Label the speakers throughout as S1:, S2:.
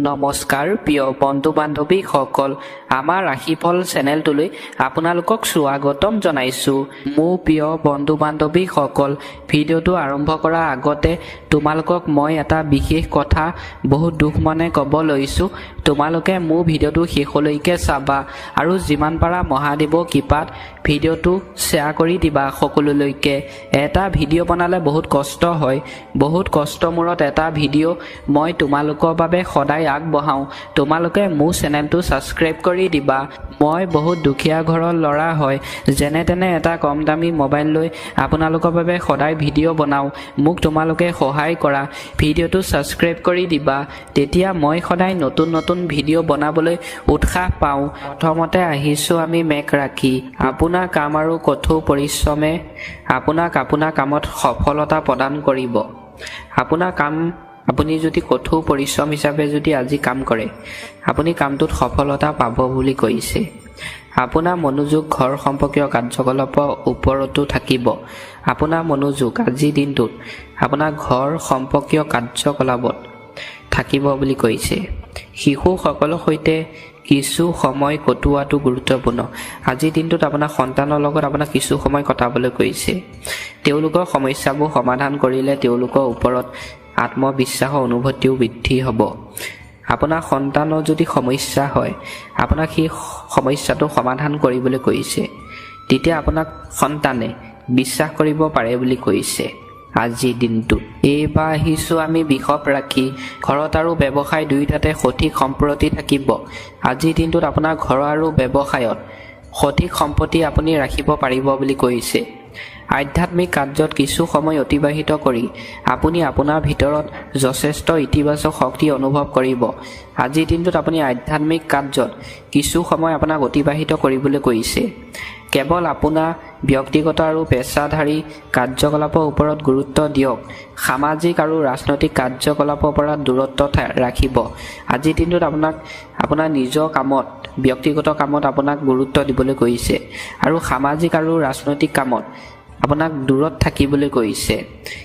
S1: নমস্কাৰ প্ৰিয় বন্ধু বান্ধৱীসকল, আমাৰ ৰাশিফল চেনেলটোলৈ আপোনালোকক স্বাগতম জনাইছোঁ। মোৰ প্ৰিয় বন্ধু বান্ধৱীসকল, ভিডিঅ'টো আৰম্ভ কৰাৰ আগতে তোমালোকক মই এটা বিশেষ কথা বহুত দুখ মনে ক'ব লৈছোঁ। তোমালোকে মোৰ ভিডিঅ'টো শেষলৈকে চাবা আৰু যিমান পাৰা মহাদেৱৰ কৃপাত ভিডিঅ'টো শ্বেয়াৰ কৰি দিবা সকলোলৈকে। এটা ভিডিঅ' বনালে বহুত কষ্ট হয়, বহুত কষ্টৰ মূৰত এটা ভিডিঅ' মই তোমালোকৰ বাবে সদায় আগবঢ়াওঁ। তোমালোকে মোৰ চেনেলটো ছাবস্ক্ৰাইব কৰি দিবা। মই বহুত দুখীয়া ঘৰৰ ল'ৰা হয়, যেনে তেনে এটা কম দামী মোবাইল লৈ আপোনালোকৰ বাবে সদায় ভিডিঅ' বনাওঁ। মোক তোমালোকে সহায় কৰা, ভিডিঅ'টো ছাবস্ক্ৰাইব কৰি দিবা, তেতিয়া মই সদায় নতুন নতুন ভিডিঅ' বনাবলৈ উৎসাহ পাওঁ। প্ৰথমতে আহিছোঁ আমি মেঘ ৰাশি। আপোনাৰ কাম আৰু কঠোৰ পৰিশ্ৰমে আপোনাক আপোনাৰ কামত সফলতা প্ৰদান কৰিব। আপুনি যদি কঠোৰ পৰিশ্ৰম হিচাপে যদি আজি কাম কৰে, আপুনি কামটোত সফলতা পাব বুলি কৈছে। আপোনাৰ মনোযোগ ঘৰ সম্পৰ্কীয় কাৰ্যকলাপৰ ওপৰতো থাকিব। আপোনাৰ মনোযোগ আজিৰ দিনটোত আপোনাৰ ঘৰ সম্পৰ্কীয় কাৰ্যকলাপত থাকিব বুলি কৈছে। শিশুসকলৰ সৈতে কিছু সময় কটোৱাটো গুৰুত্বপূৰ্ণ। আজিৰ দিনটোত আপোনাৰ সন্তানৰ লগত আপোনাক কিছু সময় কটাবলৈ কৈছে। তেওঁলোকৰ সমস্যাবোৰ সমাধান কৰিলে তেওঁলোকৰ ওপৰত আত্মবিশ্বাসৰ অনুভূতিও বৃদ্ধি হ'ব। আপোনাৰ সন্তানৰ যদি সমস্যা হয়, আপোনাক সেই সমস্যাটো সমাধান কৰিবলৈ কৈছে, তেতিয়া আপোনাক সন্তানে বিশ্বাস কৰিব পাৰে বুলি কৈছে আজিৰ দিনটোত। এইবাৰ আহিছোঁ আমি বৃষভ ৰাশি। ঘৰত আৰু ব্যৱসায় দুয়োটাতে সঠিক সম্প্ৰতি থাকিব। আজিৰ দিনটোত আপোনাৰ ঘৰ আৰু ব্যৱসায়ত সঠিক সম্পত্তি আপুনি ৰাখিব পাৰিব বুলি কৈছে। আধ্যাত্মিক কাৰ্যত কিছু সময় অতিবাহিত কৰি আপুনি আপোনাৰ ভিতৰত যথেষ্ট ইতিবাচক শক্তি অনুভৱ কৰিব। আজিৰ দিনটোত আপুনি আধ্যাত্মিক কাৰ্যত কিছু সময় আপোনাক অতিবাহিত কৰিবলৈ কৈছে। কেৱল আপোনাৰ ব্যক্তিগত আৰু পেছাদাৰী কাৰ্যকলাপৰ ওপৰত গুৰুত্ব দিয়ক। সামাজিক আৰু ৰাজনৈতিক কাৰ্যকলাপৰ পৰা দূৰত্ব ৰাখিব। আজিৰ দিনটোত আপোনাৰ নিজৰ কামত, ব্যক্তিগত কামত আপোনাক গুৰুত্ব দিবলৈ কৈছে আৰু সামাজিক আৰু ৰাজনৈতিক কামত আপোনাক দূৰত থাকিবলৈ কৈছে।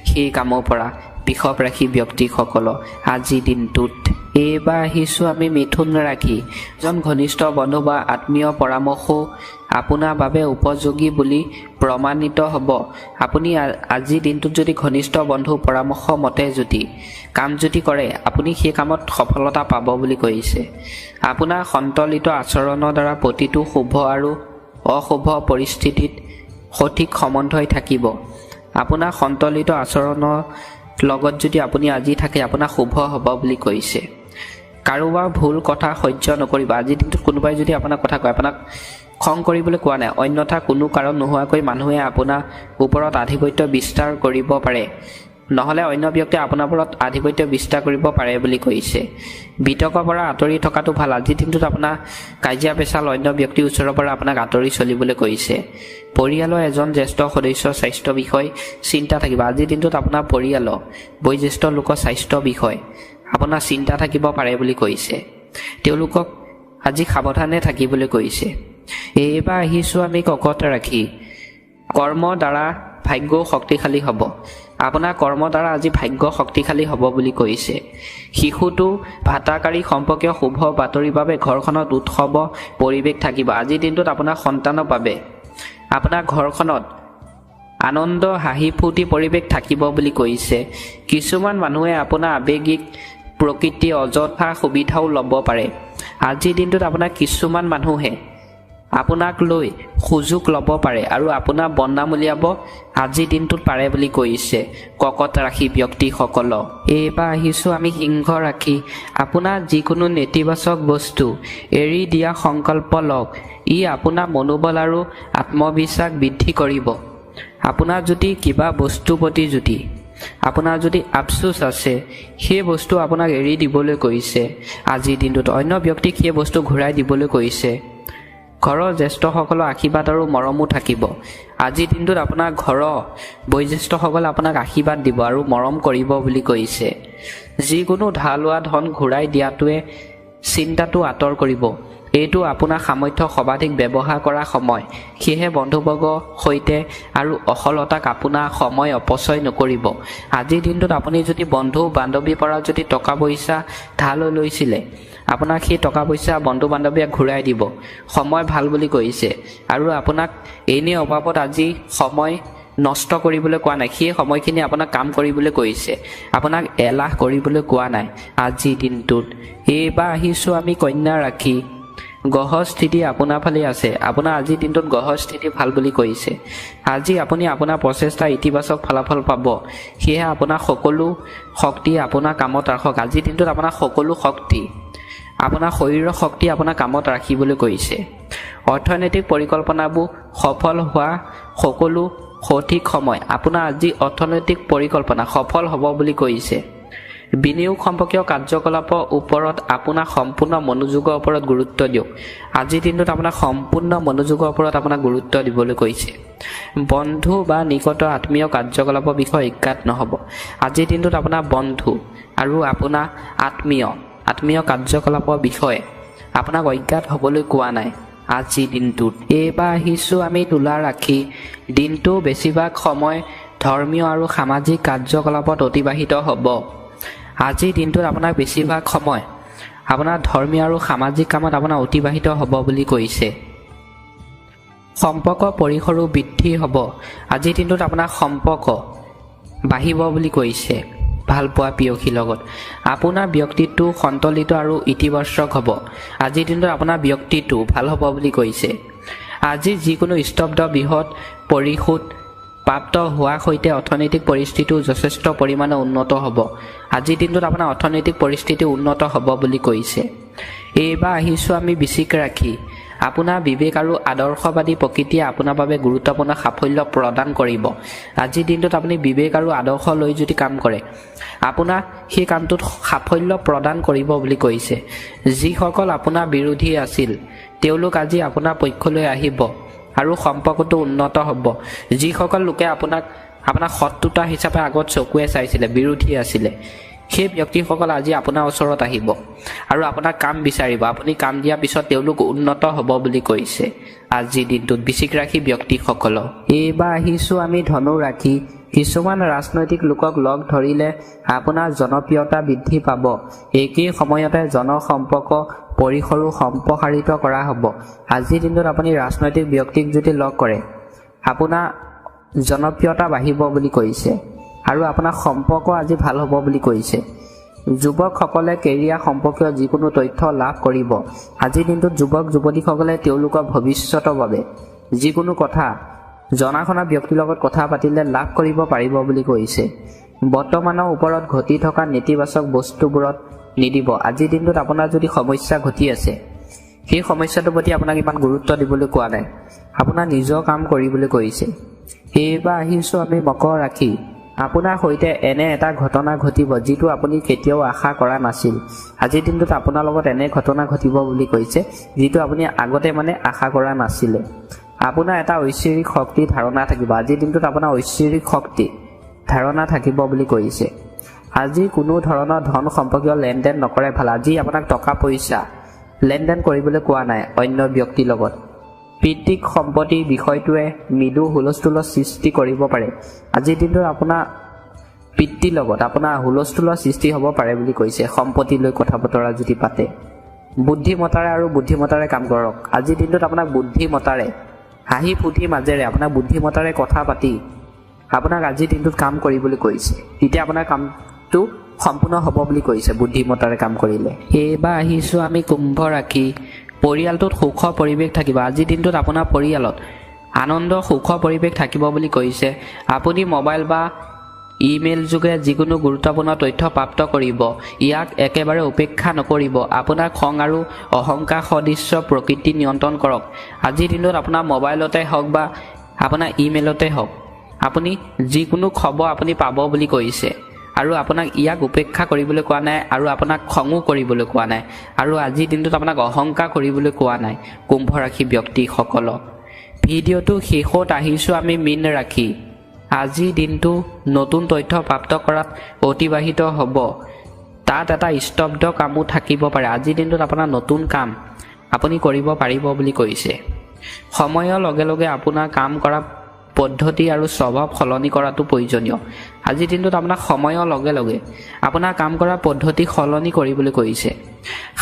S1: সেই কামৰ পৰা বৃষভ ৰাশি ব্যক্তিসকলৰ আজিৰ দিনটোত। এইবাৰ আহিছোঁ আমি মিথুন ৰাশি। এজন ঘনিষ্ঠ বন্ধু বা আত্মীয় পৰামৰ্শও আপোনাৰ বাবে উপযোগী বুলি প্ৰমাণিত হ'ব। আপুনি আজিৰ দিনটোত যদি ঘনিষ্ঠ বন্ধু পৰামৰ্শ মতে যদি কাম যদি কৰে, আপুনি সেই কামত সফলতা পাব বুলি কৈছে। আপোনাৰ সন্তুলিত আচৰণৰ দ্বাৰা প্ৰতিটো শুভ আৰু অশুভ পৰিস্থিতিত সঠিক সম্বন্ধই থাকিব। আপোনাৰ সন্তুলিত আচৰণৰ লগত যদি আপুনি আজি থাকে, আপোনাৰ শুভ হ'ব বুলি কৈছে। কাৰোবাৰ ভুল কথা সহ্য নকৰিব। আজিৰ দিনটোত কোনোবাই যদি আপোনাক কথা কয়, আপোনাক খং কৰিবলৈ কোৱা নাই, অন্যথা কোনো কাৰণ নোহোৱাকৈ মানুহে আপোনাৰ ওপৰত আধিপত্য বিস্তাৰ কৰিব পাৰে, নহ'লে অন্য ব্যক্তিয়ে আপোনাৰ ওপৰত আধিপত্য বিস্তাৰ কৰিব পাৰে বুলি কৈছে। বিতৰ্কৰ পৰা আঁতৰি থকাটো ভাল। আজিৰ দিনটোত আপোনাৰ কাজিয়া পেচাল অন্য ব্যক্তিৰ ওচৰৰ পৰা আপোনাক আঁতৰি চলিবলৈ কৈছে। পৰিয়ালৰ এজন জ্যেষ্ঠ সদস্যৰ স্বাস্থ্য বিষয় চিন্তা থাকিব। আজিৰ দিনটোত আপোনাৰ পৰিয়ালৰ বয়োজ্যেষ্ঠ লোকৰ স্বাস্থ্য বিষয় আপোনাৰ চিন্তা থাকিব পাৰে বুলি কৈছে। তেওঁলোকক আজি সাৱধানে থাকিবলৈ কৈছে। এইবাৰ আহিছোঁ আমি কৰ্কট ৰাশি। কৰ্মৰ দ্বাৰা ভাগ্য শক্তিশালী হ'ব। আপোনাৰ কৰ্মৰ দ্বাৰা আজি ভাগ্য শক্তিশালী হ'ব বুলি কৈছে। শিশুটো ভাতাকাৰী সম্পৰ্কীয় শুভ বাতৰিৰ বাবে ঘৰখনত উৎসৱ পৰিৱেশ থাকিব। আজিৰ দিনটোত আপোনাৰ সন্তানৰ বাবে আপোনাৰ ঘৰখনত আনন্দ হাঁহি ফূৰ্তি পৰিৱেশ থাকিব বুলি কৈছে। কিছুমান মানুহে আপোনাৰ আৱেগিক প্ৰকৃতিৰ অযথা সুবিধাও ল'ব পাৰে। আজিৰ দিনটোত আপোনাৰ কিছুমান মানুহে আপোনাক লৈ সুযোগ ল'ব পাৰে আৰু আপোনাৰ বদনাম উলিয়াব আজিৰ দিনটোত পাৰে বুলি কৈছে কৰ্কট ৰাশি ব্যক্তিসকলক। এইবাৰ আহিছোঁ আমি সিংহ ৰাশি। আপোনাৰ যিকোনো নেতিবাচক বস্তু এৰি দিয়া সংকল্প লওক। ই আপোনাৰ মনোবল আৰু আত্মবিশ্বাস বৃদ্ধি কৰিব। আপোনাৰ যদি কিবা বস্তুৰ প্ৰতি আপোনাৰ যদি আফচোচ আছে, সেই বস্তু আপোনাক এৰি দিবলৈ কৈছে। আজিৰ দিনটোত অন্য ব্যক্তিক সেই বস্তু ঘূৰাই দিবলৈ কৈছে। ঘৰৰ জ্যেষ্ঠসকলৰ আশীৰ্বাদ আৰু মৰমো থাকিব। আজিৰ দিনটোত আপোনাৰ ঘৰৰ বয়োজ্যেষ্ঠসকলে আপোনাক আশীৰ্বাদ দিব আৰু মৰম কৰিব বুলি কৈছে। যিকোনো ধাৰ লোৱা ধন ঘূৰাই দিয়াটোৱে চিন্তাটো আঁতৰ কৰিব। এইটো আপোনাৰ সামৰ্থ্য সৰ্বাধিক ব্যৱহাৰ কৰা সময়। সেয়েহে বন্ধুবৰ্গৰ সৈতে আৰু অসলতাক আপোনাৰ সময় অপচয় নকৰিব। আজিৰ দিনটোত আপুনি যদি বন্ধু বান্ধৱীৰ পৰা যদি টকা পইচা ধাৰলৈ লৈছিলে, আপোনাক সেই টকা পইচা বন্ধু বান্ধৱীয়ে ঘূৰাই দিব। সময় ভাল বুলি কৈছে আৰু আপোনাক এনেই অভাৱত আজি সময় নষ্ট কৰিবলৈ কোৱা নাই। সেই সময়খিনি আপোনাক কাম কৰিবলৈ কৈছে, আপোনাক এলাহ কৰিবলৈ কোৱা নাই। আজিৰ দিনটোত এইবাৰ আহিছোঁ আমি কন্যা ৰাশি। গ্ৰহৰ স্থিতি আপোনাৰ ফালে আছে। আপোনাৰ আজিৰ দিনটোত গ্ৰহৰ স্থিতি ভাল বুলি কৈছে। আজি আপুনি আপোনাৰ প্ৰচেষ্টা ইতিবাচক ফলাফল পাব। সেয়েহে আপোনাৰ সকলো শক্তি আপোনাৰ কামত ৰাখক। আজিৰ দিনটোত আপোনাৰ সকলো শক্তি, আপোনাৰ শৰীৰৰ শক্তি আপোনাৰ কামত ৰাখিবলৈ কৈছে। অৰ্থনৈতিক পৰিকল্পনাবোৰ সফল হোৱা সকলো সঠিক সময়। আপোনাৰ আজি অৰ্থনৈতিক পৰিকল্পনা সফল হ'ব বুলি কৈছে। বিনিয়োগ সম্পৰ্কীয় কাৰ্যকলাপৰ ওপৰত আপোনাৰ সম্পূৰ্ণ মনোযোগৰ ওপৰত গুৰুত্ব দিয়ক। আজিৰ দিনটোত আপোনাৰ সম্পূৰ্ণ মনোযোগৰ ওপৰত আপোনাক গুৰুত্ব দিবলৈ কৈছে। বন্ধু বা নিকট আত্মীয় কাৰ্যকলাপৰ বিষয়ে অজ্ঞাত নহ'ব। আজিৰ দিনটোত আপোনাৰ বন্ধু আৰু আপোনাৰ আত্মীয় কাৰ্যকলাপৰ বিষয়ে আপোনাক অজ্ঞাত হ'বলৈ কোৱা নাই আজিৰ দিনটোত। এইবাৰ আহিছোঁ আমি তুলা ৰাশি। দিনটো বেছিভাগ সময় ধৰ্মীয় আৰু সামাজিক কাৰ্যকলাপত অতিবাহিত হ'ব। আজিৰ দিনটোত আপোনাৰ বেছিভাগ সময় আপোনাৰ ধৰ্মীয় আৰু সামাজিক কামত আপোনাৰ অতিবাহিত হ'ব বুলি কৈছে। সম্পৰ্ক পৰিসৰো বৃদ্ধি হ'ব। আজিৰ দিনটোত আপোনাৰ সম্পৰ্ক বাঢ়িব বুলি কৈছে ভালপোৱা প্ৰেয়সীৰ লগত। আপোনাৰ ব্যক্তিত্ব সন্তুলিত আৰু ইতিবাচক হ'ব। আজিৰ দিনটোত আপোনাৰ ব্যক্তিত্ব ভাল হ'ব বুলি কৈছে। আজি যিকোনো স্তব্ধ বৃহৎ পৰিশোধ প্ৰাপ্ত হোৱাৰ সৈতে অৰ্থনৈতিক পৰিস্থিতিও যথেষ্ট পৰিমাণে উন্নত হ'ব। আজিৰ দিনটোত আপোনাৰ অৰ্থনৈতিক পৰিস্থিতি উন্নত হ'ব বুলি কৈছে। এইবাৰ আহিছোঁ আমি বৃশ্চিক ৰাশি। আপোনাৰ বিবেক আৰু আদৰ্শবাদী প্ৰকৃতিয়ে আপোনাৰ বাবে গুৰুত্বপূৰ্ণ সাফল্য প্ৰদান কৰিব। আজিৰ দিনটোত আপুনি বিবেক আৰু আদৰ্শ লৈ যদি কাম কৰে, আপোনাৰ সেই কামটোত সাফল্য প্ৰদান কৰিব বুলি কৈছে। যিসকল আপোনাৰ বিৰোধী আছিল তেওঁলোক আজি আপোনাৰ পক্ষলৈ আহিব আৰু সম্পৰ্কটো উন্নত হ'ব। যিসকল লোকে আপোনাক শত্ৰুতা হিচাপে আগত চকুৱে চাইছিলে, বিৰোধী আছিলে, সেই ব্যক্তিসকল আজি আপোনাৰ ওচৰত আহিব আৰু আপোনাৰ কাম বিচাৰিব। আপুনি কাম দিয়াৰ পিছত তেওঁলোক উন্নত হ'ব বুলি কৈছে আজিৰ দিনটোত বৃশ্চিক ৰাশি ব্যক্তিসকলক। এইবাৰ আহিছোঁ আমি ধনু ৰাশি। কিছুমান ৰাজনৈতিক লোকক লগ ধৰিলে আপোনাৰ জনপ্ৰিয়তা বৃদ্ধি পাব। একেই সময়তে জনসম্পৰ্ক পৰিসৰো সম্প্ৰসাৰিত কৰা হ'ব। আজিৰ দিনটোত আপুনি ৰাজনৈতিক ব্যক্তিক যদি লগ কৰে, আপোনাৰ জনপ্ৰিয়তা বাঢ়িব বুলি কৈছে আৰু আপোনাৰ সম্পৰ্ক আজি ভাল হ'ব বুলি কৈছে। যুৱকসকলে কেৰিয়াৰ সম্পৰ্কীয় যিকোনো তথ্য লাভ কৰিব। আজিৰ দিনটোত যুৱক যুৱতীসকলে তেওঁলোকৰ ভৱিষ্যতৰ বাবে যিকোনো কথা জনা শুনা ব্যক্তিৰ লগত কথা পাতিলে লাভ কৰিব পাৰিব বুলি কৈছে। বৰ্তমানৰ ওপৰত ঘটি থকা নেতিবাচক বস্তুবোৰত নিদিব। আজিৰ দিনটোত আপোনাৰ যদি সমস্যা ঘটি আছে, সেই সমস্যাটোৰ প্ৰতি আপোনাক ইমান গুৰুত্ব দিবলৈ কোৱা নাই, আপোনাৰ নিজৰ কাম কৰিবলৈ কৈছে। এইবাৰ আহিছোঁ আমি মকৰ ৰাশি। আপোনাৰ সৈতে এনে এটা ঘটনা ঘটিব যিটো আপুনি কেতিয়াও আশা কৰা নাছিল। আজিৰ দিনটোত আপোনাৰ লগত এনে ঘটনা ঘটিব বুলি কৈছে যিটো আপুনি আগতে আশা কৰা নাছিলে। আপোনাৰ এটা ঐশ্বৰিক শক্তি ধাৰণা থাকিব। আজিৰ দিনটোত আপোনাৰ ঐশ্বৰিক শক্তি ধাৰণা থাকিব বুলি কৈছে। আজি কোনো ধৰণৰ ধন সম্পৰ্কীয় লেনদেন নকৰে ভাল। আজি আপোনাক টকা পইচা লেনদেন কৰিবলৈ কোৱা নাই অন্য ব্যক্তিৰ লগত। পিতৃক সম্পত্তিৰ বিষয়টোৱে মৃদু হুলস্থুলৰ সৃষ্টি কৰিব পাৰে। আজিৰ দিনটোত আপোনাৰ পিতৃৰ লগত আপোনাৰ হুলস্থুলৰ সৃষ্টি হ'ব পাৰে বুলি কৈছে। সম্পত্তি লৈ কথা বতৰা যদি পাতে, বুদ্ধিমতাৰে কাম কৰক। আজিৰ দিনটোত আপোনাক বুদ্ধিমতাৰে, হাঁহি ফূৰ্তিৰ মাজেৰে আপোনাৰ বুদ্ধিমতাৰে কথা পাতি আপোনাক আজিৰ দিনটোত কাম কৰিবলৈ কৈছে। তেতিয়া আপোনাৰ কামটো সম্পূৰ্ণ হ'ব বুলি কৈছে বুদ্ধিমতাৰে কাম কৰিলে। এইবাৰ আহিছোঁ আমি কুম্ভ ৰাশি। পৰিয়ালটোত সুখৰ পৰিৱেশ থাকিব। আজিৰ দিনটোত আপোনাৰ পৰিয়ালত আনন্দ সুখৰ পৰিৱেশ থাকিব বুলি কৈছে। আপুনি মোবাইল বা ইমেইল যোগে যিকোনো গুৰুত্বপূৰ্ণ তথ্য প্ৰাপ্ত কৰিব। ইয়াক একেবাৰে উপেক্ষা নকৰিব। আপোনাৰ খং আৰু অহংকাৰ সদৃশ্য প্ৰকৃতি নিয়ন্ত্ৰণ কৰক। আজিৰ দিনটোত আপোনাৰ মোবাইলতে হওক বা আপোনাৰ ইমেইলতে হওক, আপুনি যিকোনো খবৰ আপুনি পাব বুলি কৈছে আৰু আপোনাক ইয়াক উপেক্ষা কৰিবলৈ কোৱা নাই আৰু আপোনাক খঙো কৰিবলৈ কোৱা নাই আৰু আজিৰ দিনটোত আপোনাক অহংকাৰ কৰিবলৈ কোৱা নাই কুম্ভ ৰাশি ব্যক্তিসকলক। ভিডিঅ'টো শেষত আহিছোঁ আমি মীন ৰাশি। আজিৰ দিনটো নতুন তথ্য প্ৰাপ্ত কৰাত অতিবাহিত হ'ব। তাত এটা স্তব্ধ কামো থাকিব পাৰে। আজিৰ দিনটোত আপোনাৰ নতুন কাম আপুনি কৰিব পাৰিব বুলি কৈছে। সময়ৰ লগে লগে আপোনাৰ কাম কৰা পদ্ধতি আৰু স্বভাৱ সলনি কৰাটো প্ৰয়োজনীয়। আজিৰ দিনটোত আপোনাৰ সময়ৰ লগে লগে আপোনাৰ কাম কৰা পদ্ধতি সলনি কৰিবলৈ কৈছে।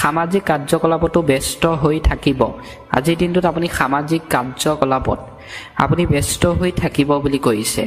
S1: সামাজিক কাৰ্যকলাপতো ব্যস্ত হৈ থাকিব। আজিৰ দিনটোত আপুনি সামাজিক কাৰ্যকলাপত আপুনি ব্যস্ত হৈ থাকিব বুলি কৈছে।